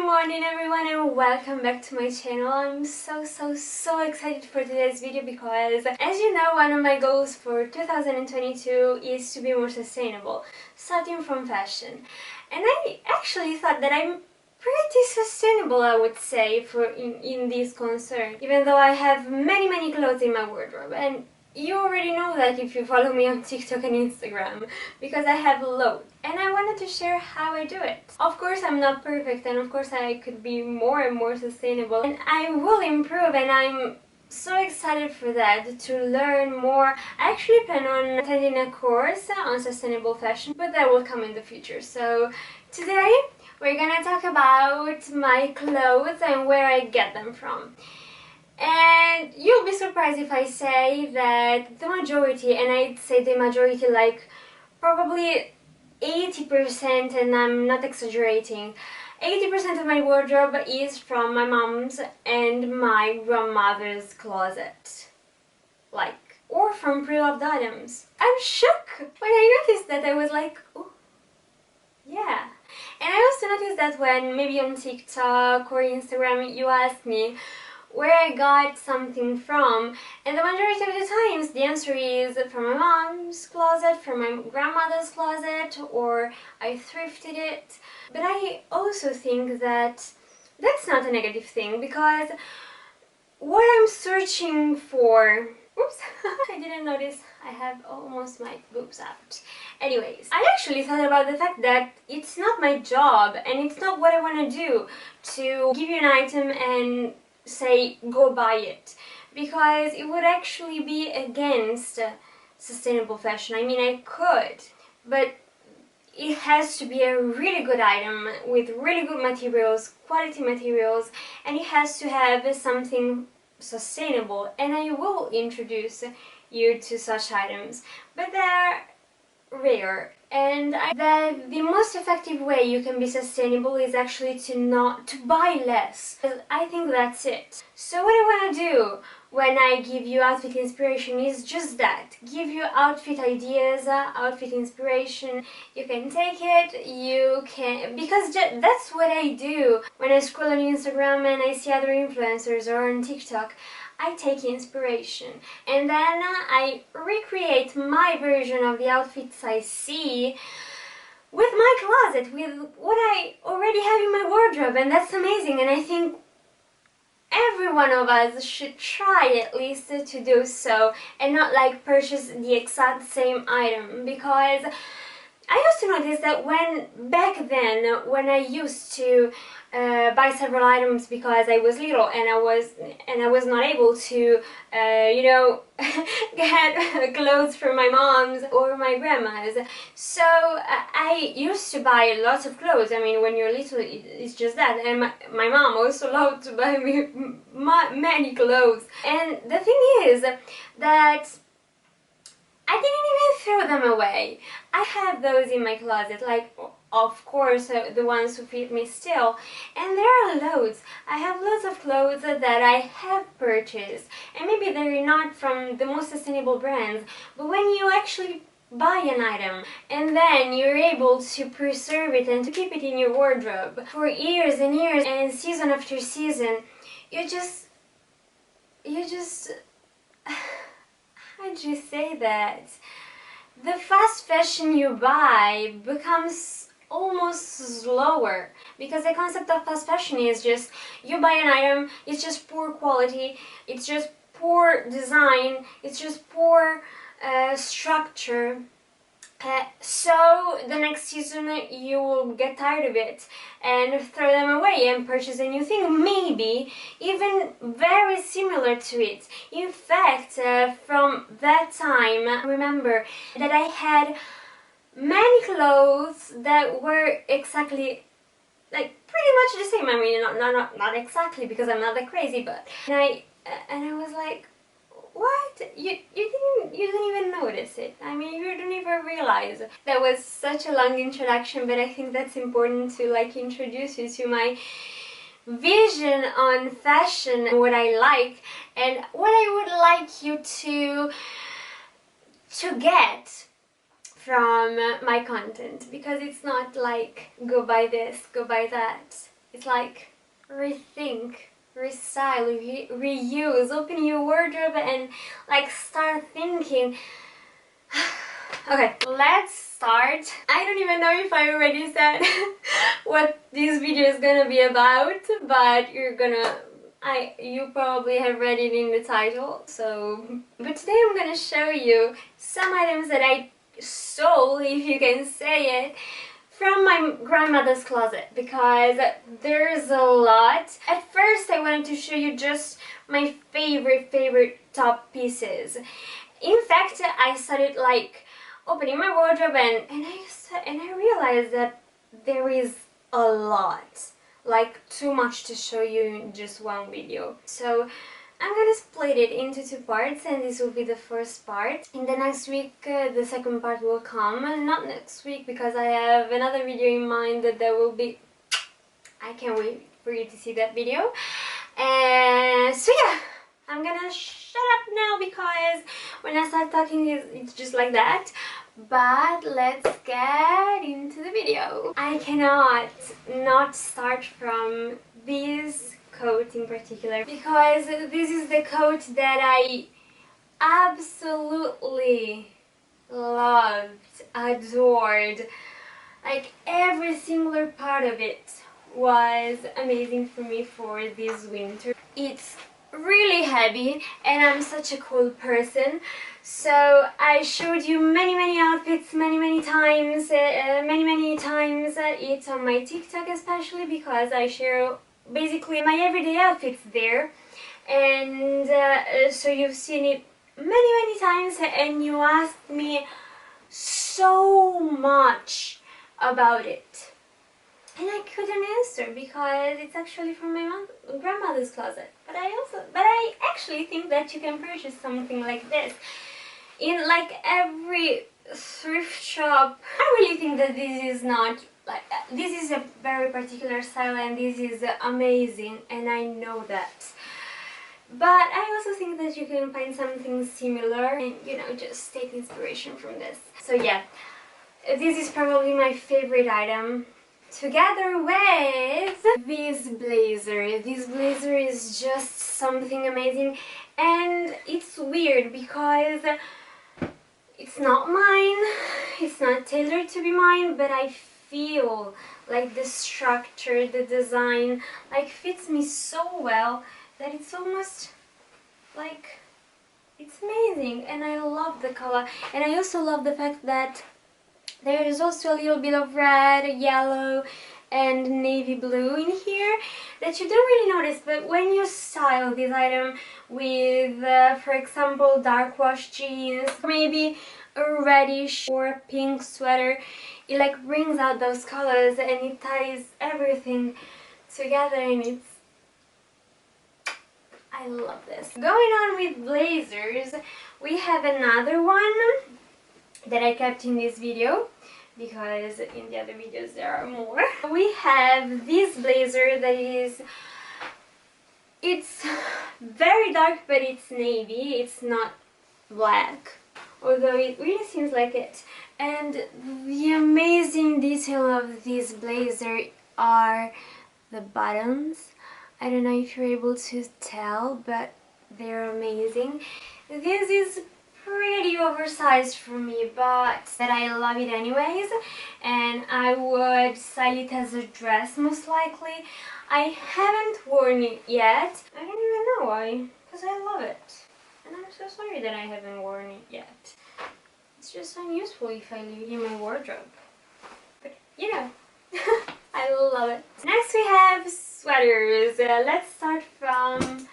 morning everyone and welcome back to my channel. I'm so excited for today's video because, as you know, one of my goals for 2022 is to be more sustainable, starting from fashion. And I actually thought that I'm pretty sustainable, I would say, in this concern, even though I have many clothes in my wardrobe. And you already know that if you follow me on TikTok and Instagram, because I have loads. And I wanted to share how I do it. Of course I'm not perfect, and of course I could be more and more sustainable, and I will improve, and I'm so excited for that, to learn more. I actually plan on attending a course on sustainable fashion, but that will come in the future. So today we're gonna talk about my clothes and where I get them from. And you'll be surprised if I say that the majority, and I'd say the majority like probably 80%, and I'm not exaggerating, 80% of my wardrobe is from my mom's and my grandmother's closet. Like, or from pre-loved items. I'm shook! When I noticed that, I was like, oh, yeah. And I also noticed that when maybe on TikTok or Instagram you ask me where I got something from, and the majority of the times the answer is from my mom's closet, from my grandmother's closet, or I thrifted it. But I also think that that's not a negative thing, because what I'm searching for... Oops, I didn't notice I have almost my boobs out. Anyways, I actually thought about the fact that it's not my job and it's not what I want to do to give you an item and say go buy it, because it would actually be against sustainable fashion. I mean, I could, but it has to be a really good item with really good materials, quality materials, and it has to have something sustainable, and I will introduce you to such items, but they're rare. And the most effective way you can be sustainable is actually to buy less. I think that's it. So what I want to do when I give you outfit inspiration is just that. Give you outfit ideas, outfit inspiration. You can take it, you can... because that's what I do when I scroll on Instagram and I see other influencers or on TikTok. I take inspiration and then I recreate my version of the outfits I see with my closet, with what I already have in my wardrobe, and that's amazing. And I think every one of us should try at least to do so, and not like purchase the exact same item, because I used to notice that back then when I used to buy several items because I was little and I was not able to you know, get clothes from my mom's or my grandma's. So I used to buy lots of clothes. I mean, when you're little, it's just that. And my mom also loved to buy me many clothes. And the thing is that I didn't even throw them away. I have those in my closet, like, of course, the ones who fit me still. And there are loads. I have loads of clothes that I have purchased. And maybe they're not from the most sustainable brands, but when you actually buy an item and then you're able to preserve it and to keep it in your wardrobe for years and years and season after season, you just how'd you say that? The fast fashion you buy becomes almost slower, because the concept of fast fashion is just you buy an item, it's just poor quality, it's just poor design, it's just poor structure. So the next season you will get tired of it and throw them away and purchase a new thing, maybe even very similar to it. In fact, from that time, I remember that I had many clothes that were exactly, like, pretty much the same. I mean, not exactly, because I'm not that crazy, but and I was like, what? You didn't even notice it. I mean, you didn't even realize. That was such a long introduction, but I think that's important to like introduce you to my vision on fashion, what I like, and what I would like you to get from my content, because it's not like go buy this, go buy that. It's like rethink, restyle, reuse, open your wardrobe and like start thinking. Okay, let's start. I don't even know if I already said what this video is gonna be about, but you probably have read it in the title. But today I'm gonna show you some items that I stole, if you can say it, from my grandmother's closet, because there's a lot. At first I wanted to show you just my favorite top pieces. In fact, I started like opening my wardrobe and I realized that there is a lot, like too much to show you in just one video. So I'm gonna split it into two parts, and this will be the first part. In the next week, the second part will come. Not next week, because I have another video in mind that will be... I can't wait for you to see that video. And so yeah, I'm gonna shut up now because when I start talking it's just like that. But let's get into the video. I cannot not start from this coat in particular, because this is the coat that I absolutely loved, adored. Like every single part of it was amazing for me for this winter. It's really heavy and I'm such a cool person, so I showed you many outfits many times. It's on my TikTok, especially because I share basically my everyday outfits there, and so you've seen it many times, and you asked me so much about it. And I couldn't answer because it's actually from my grandmother's closet. But I actually think that you can purchase something like this in like every thrift shop. I really think that this is not like, this is a very particular style and this is amazing, and I know that. But I also think that you can find something similar and, you know, just take inspiration from this. So yeah, this is probably my favorite item, together with this blazer. This blazer is just something amazing, and it's weird because it's not mine, it's not tailored to be mine, but I feel like the structure, the design, like fits me so well that it's almost like, it's amazing. And I love the color, and I also love the fact that there is also a little bit of red, yellow and navy blue in here that you don't really notice, but when you style this item with, for example, dark wash jeans, maybe a reddish or a pink sweater, it like brings out those colors and it ties everything together, and I love this. Going on with blazers, we have another one that I kept in this video because in the other videos there are more. We have this blazer that it's very dark, but it's navy, it's not black, although it really seems like it. And the amazing detail of this blazer are the buttons. I don't know if you're able to tell, but they're amazing. This is pretty oversized for me, but that I love it anyways, and I would style it as a dress most likely. I haven't worn it yet. I don't even know why, because I love it, and I'm so sorry that I haven't worn it yet. It's just unuseful if I leave it in my wardrobe, but you know. I love it. Next we have sweaters. Let's start from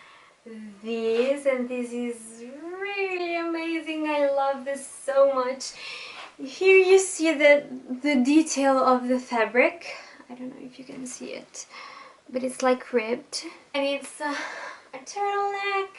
this, and this is really amazing. I love this so much. Here you see the detail of the fabric. I don't know if you can see it, but it's like ribbed, and it's a turtleneck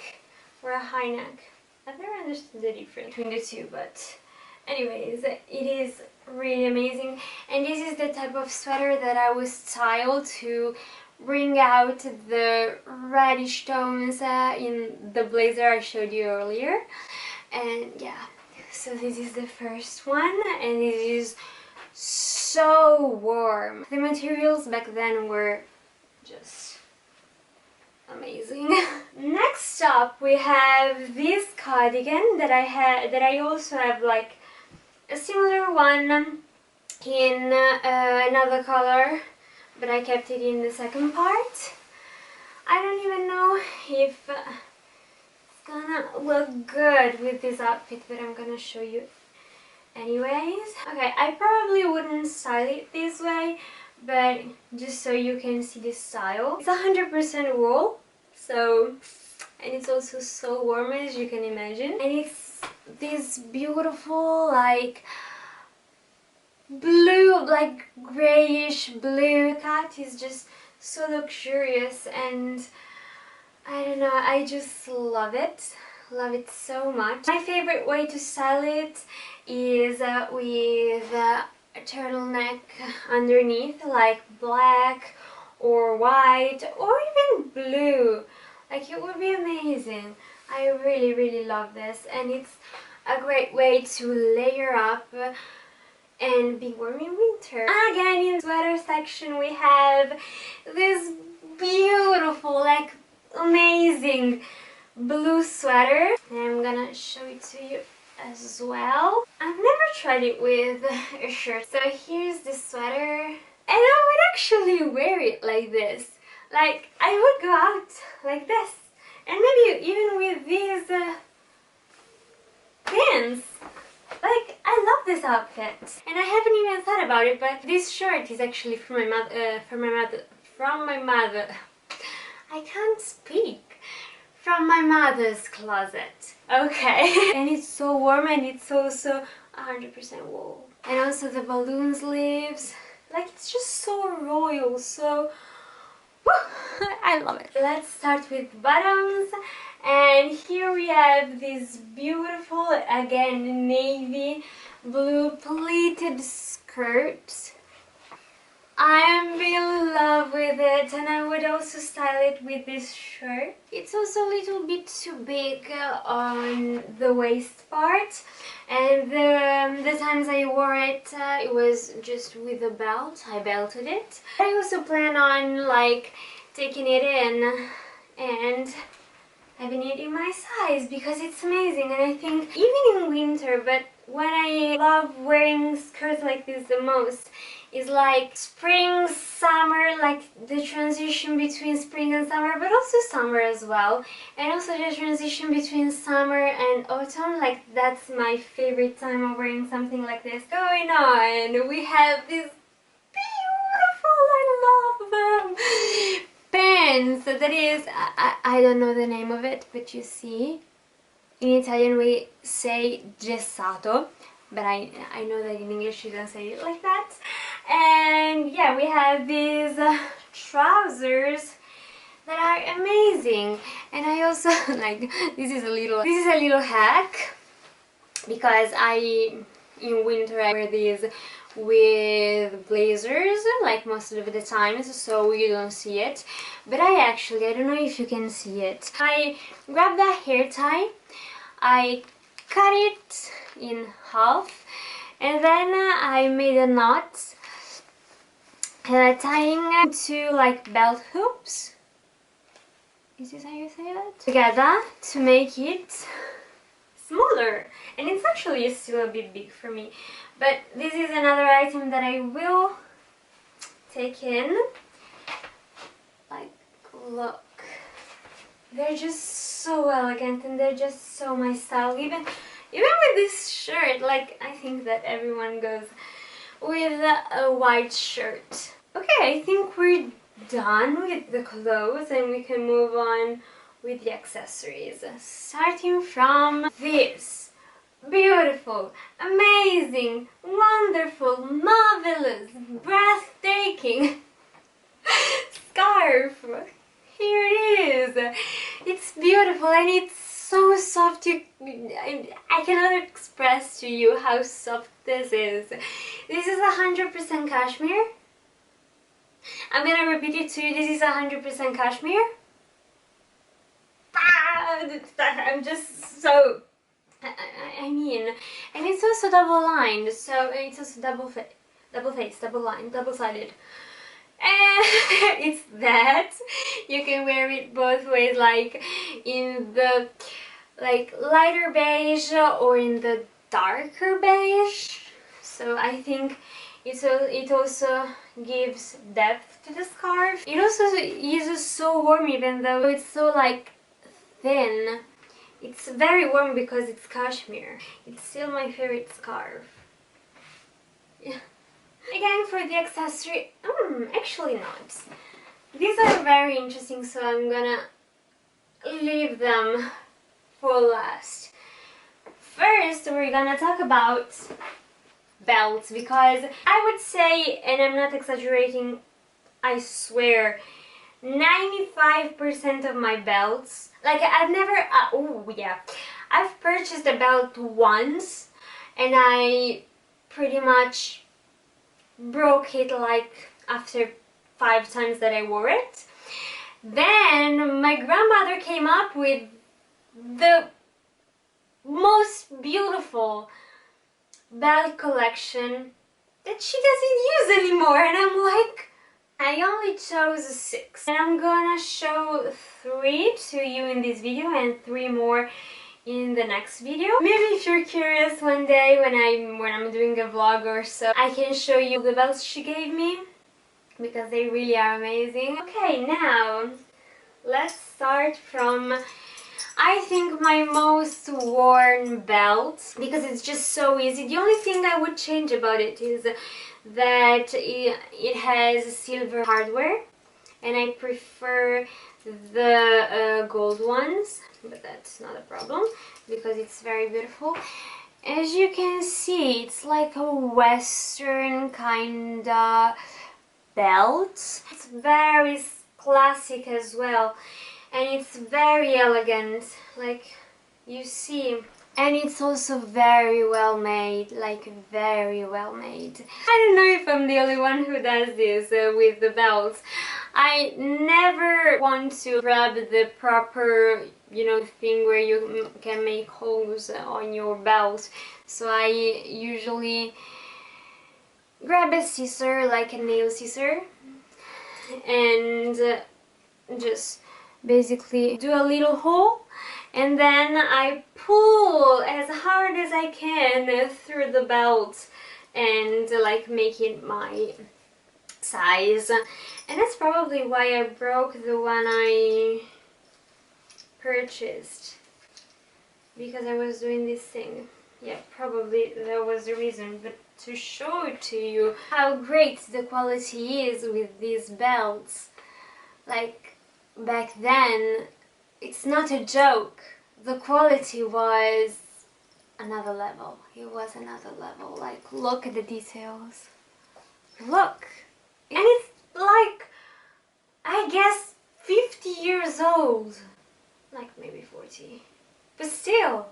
or a high neck. I've never understood the difference between the two, but anyways, it is really amazing. And this is the type of sweater that I was styled to bring out the reddish tones in the blazer I showed you earlier. And yeah, so this is the first one, and it is so warm. The materials back then were just amazing. Next up we have this cardigan that I also have like a similar one in another color, but I kept it in the second part. I don't even know if it's gonna look good with this outfit, but I'm gonna show you anyways. Okay, I probably wouldn't style it this way, but just so you can see the style. It's 100% wool, so, and it's also so warm as you can imagine. And it's this beautiful like blue, like grayish blue cut. Is just so luxurious, and I don't know, I just love it so much. My favorite way to style it is with a turtleneck underneath, like black or white or even blue. Like, it would be amazing. I really love this, and it's a great way to layer up and be warm in winter. Again, in the sweater section we have this beautiful, like amazing blue sweater, and I'm gonna show it to you as well. I've never tried it with a shirt, so here's the sweater, and I would actually wear it like this. Like, I would go out like this, and maybe even with these pants. Like, I love this outfit, and I haven't even thought about it, but this shirt is actually from my mother. I can't speak. From my mother's closet. Okay. And it's so warm, and it's also 100% wool. And also the balloon sleeves. Like, it's just so royal, so I love it. Let's start with bottoms, and here we have this beautiful, again, navy blue pleated skirt. I am in love with it, and I would also style it with this shirt. It's also a little bit too big on the waist part, and the times I wore it, it was just with a belt. I belted it. I also plan on like taking it in and having it in my size because it's amazing, and I think even in winter, but when I love wearing skirts like this the most is like spring, summer, like the transition between spring and summer, but also summer as well, and also the transition between summer and autumn. Like, that's my favorite time of wearing something like this going on. We have this beautiful, I love them, pants that is, I don't know the name of it, but you see, in Italian we say gessato, but I know that in English you don't say it like that. And yeah, we have these trousers that are amazing, and I also like, this is a little hack, because in winter I wear these with blazers like most of the times, so you don't see it, but I don't know if you can see it. I grabbed a hair tie, I cut it in half, and then I made a knot tying to like belt hoops. Is this how you say that? Together to make it smaller, and it's actually still a bit big for me, but this is another item that I will take in. Like, look, they're just so elegant, and they're just so my style. Even with this shirt, like, I think that everyone goes with a white shirt. Okay, I think we're done with the clothes, and we can move on with the accessories. Starting from this beautiful, amazing, wonderful, marvelous, breathtaking scarf. Here it is. It's beautiful, and it's so soft. I cannot express to you how soft this is. This is 100% cashmere. I'm gonna repeat it to you. This is 100% cashmere. I'm just so, I mean, and it's also double lined, so it's also double-sided, And it's that you can wear it both ways, like in the lighter beige or in the darker beige. So I think it also gives depth to the scarf. It also is so warm, even though it's so like thin. It's very warm because it's cashmere. It's still my favorite scarf. Yeah. Again, for the accessory, actually not. These are very interesting, so I'm gonna leave them for last. First, we're gonna talk about belts, because I would say, and I'm not exaggerating, I swear, 95% of my belts, like I've never, I've purchased a belt once and I pretty much broke it like after 5 times that I wore it. Then my grandmother came up with the most beautiful belt collection that she doesn't use anymore, and I'm like, I only chose 6, and I'm gonna show 3 to you in this video and 3 more in the next video. Maybe if you're curious one day when I'm doing a vlog or so, I can show you the belts she gave me, because they really are amazing. Okay, now let's start from, I think, my most worn belt, because it's just so easy. The only thing I would change about it is that it has silver hardware, and I prefer the gold ones, but that's not a problem because it's very beautiful. As you can see, it's like a western kinda belt. It's very classic as well, and it's very elegant, like you see. And it's also very well made, like very well made. I don't know if I'm the only one who does this with the belts. I never want to grab the proper, thing where you can make holes on your belt. So I usually grab a scissor, like a nail scissor, and just basically do a little hole, and then I pull as hard as I can through the belt and like make it my size. And that's probably why I broke the one I purchased, because I was doing this thing. Yeah, probably that was the reason. But to show it to you how great the quality is with these belts, like back then, it's not a joke. The quality was another level. It was another level. Like, look at the details. Look! And it's like, I guess, 50 years old. Like maybe 40. But still.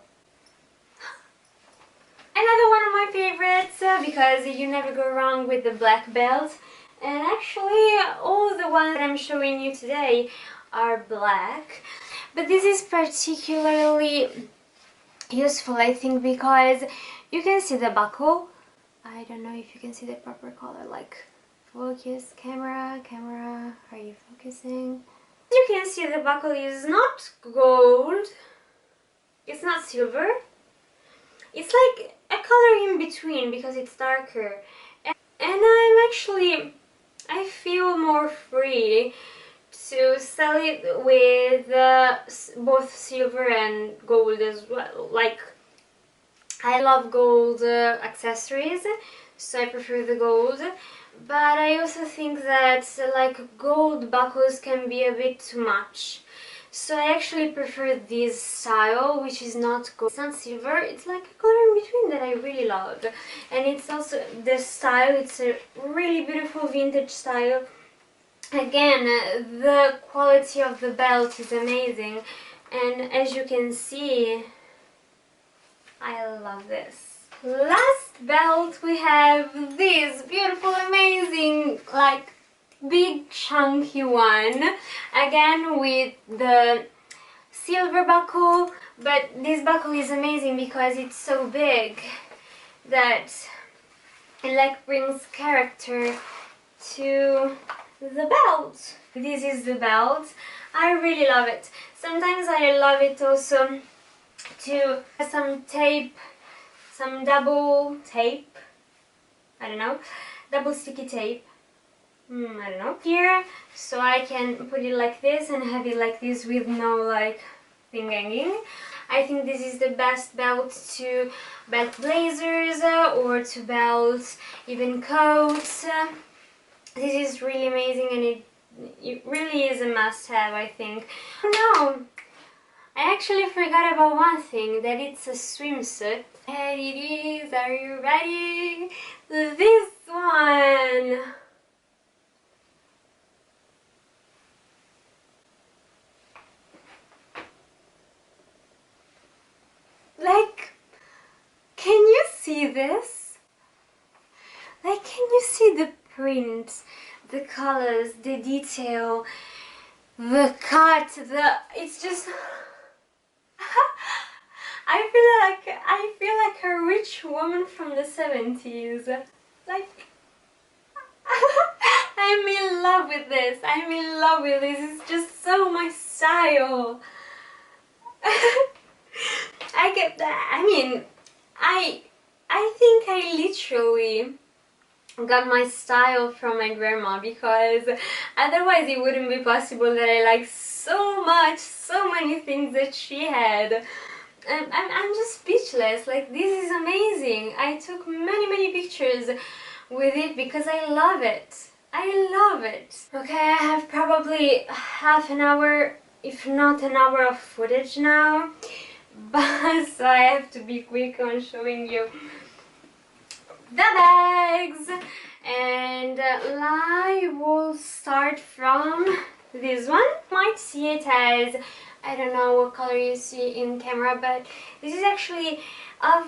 Another one of my favorites, because you never go wrong with the black belt. And actually, all the ones that I'm showing you today are black. But this is particularly useful, I think, because you can see the buckle. I don't know if you can see the proper color, like focus, camera, are you focusing? You can see the buckle is not gold, it's not silver, it's like a color in between because it's darker. And I feel more free to sell it with both silver and gold as well. Like, I love gold accessories, so I prefer the gold. But I also think that like gold buckles can be a bit too much. So I actually prefer this style, which is not gold. It's not silver, it's like a color in between that I really love. And it's also the style, it's a really beautiful vintage style. Again, the quality of the belt is amazing, and as you can see, I love this. Last belt, we have this beautiful, amazing, like big chunky one, again with the silver buckle, but this buckle is amazing because it's so big that it like brings character to the belt. This is the belt. I really love it. Sometimes I love it also to have some tape, some double tape, I don't know, double sticky tape, I don't know, here, so I can put it like this and have it like this with no like thing hanging. I think this is the best belt to belt blazers or to belt even coats. This is really amazing, and it really is a must-have, I think. Oh no! I actually forgot about one thing, that it's a swimsuit. And it is, are you ready? This one! Like, can you see this? Like, can you see the print, the colors, the detail, the cut, it's just... I feel like a rich woman from the 70s. Like, I'm in love with this. I'm in love with this. It's just so my style. I get that. I mean, I think I literally got my style from my grandma, because otherwise it wouldn't be possible that I like so much, so many things that she had. I'm just speechless. Like, this is amazing. I took many pictures with it because I love it. I love it. Okay, I have probably half an hour, if not an hour of footage now, but so I have to be quick on showing you the bags. And I will start from this one. You might see it as, I don't know what color you see in camera, but this is actually a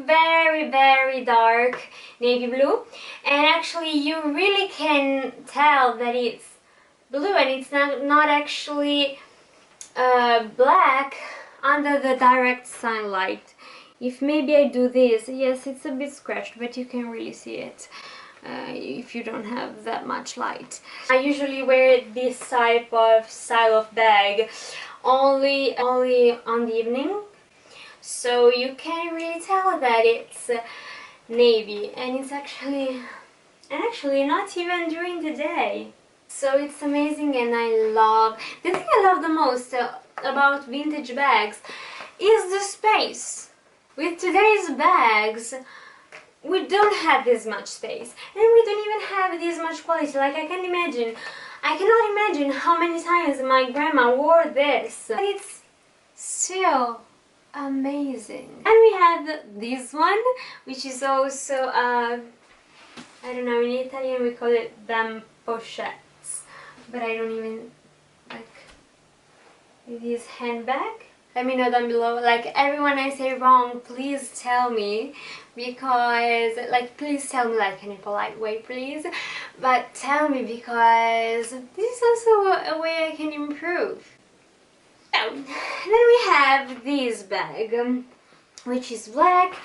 very dark navy blue, and actually you really can tell that it's blue, and it's not actually black under the direct sunlight. If maybe I do this, yes, it's a bit scratched, but you can really see it if you don't have that much light. I usually wear this type of style of bag only on the evening, so you can really tell that it's navy, and it's actually not even during the day. So it's amazing, and the thing I love the most about vintage bags is the space. With today's bags, we don't have this much space, and we don't even have this much quality. Like, I cannot imagine how many times my grandma wore this. But it's still amazing. And we have this one, which is also, I don't know, in Italian we call it them pochettes, but I don't even, like, this handbag. Let me know down below, like, everyone I say wrong, please tell me, because, like, please tell me, like, in a polite way, please, but tell me, because this is also a way I can improve. So, then we have this bag, which is black,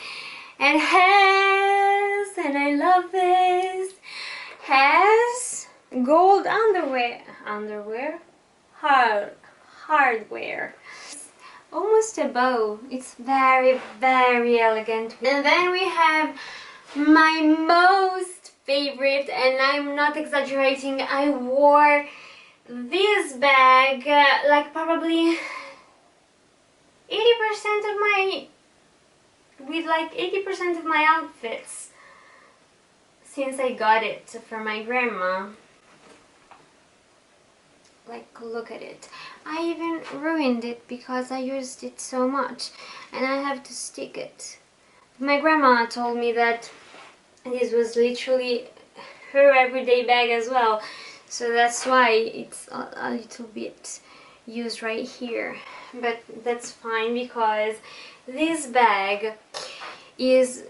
and has, and I love this, has gold hardware, almost a bow. It's very elegant. And then we have my most favorite, and I'm not exaggerating, I wore this bag like probably 80% of my outfits since I got it from my grandma. Like, look at it. I even ruined it because I used it so much, and I have to stick it. My grandma told me that this was literally her everyday bag as well, so that's why it's a little bit used right here, but that's fine, because this bag is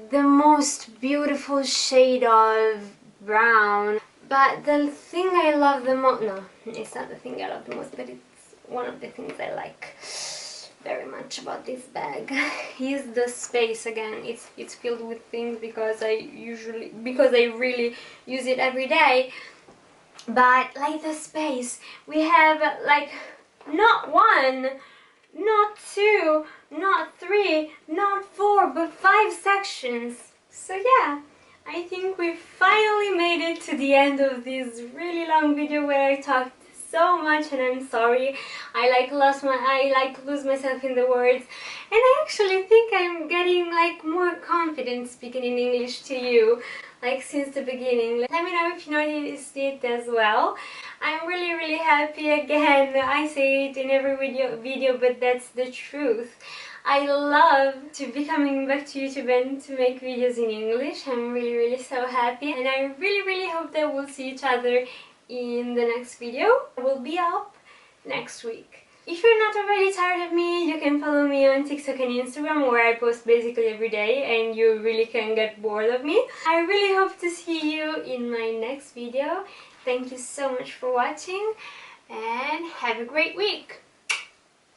the most beautiful shade of brown. But the thing I love the most, no, it's not the thing I love the most, but it's one of the things I like. very much about this bag is the space. Again, it's filled with things because I really use it every day. But like the space, we have like not one, not two, not three, not four, but 5 sections. So yeah, I think we finally made it to the end of this really long video where I talked so much, and I'm sorry. I lose myself in the words, and I actually think I'm getting like more confident speaking in English to you, like since the beginning. Let me know if you noticed it as well. I'm really happy. Again, I say it in every video, but that's the truth. I love to be coming back to YouTube and to make videos in English. I'm really so happy, and I really hope that we'll see each other in the next video. It will be up next week. If you're not already tired of me, you can follow me on TikTok and Instagram, where I post basically every day and you really can get bored of me. I really hope to see you in my next video. Thank you so much for watching and have a great week!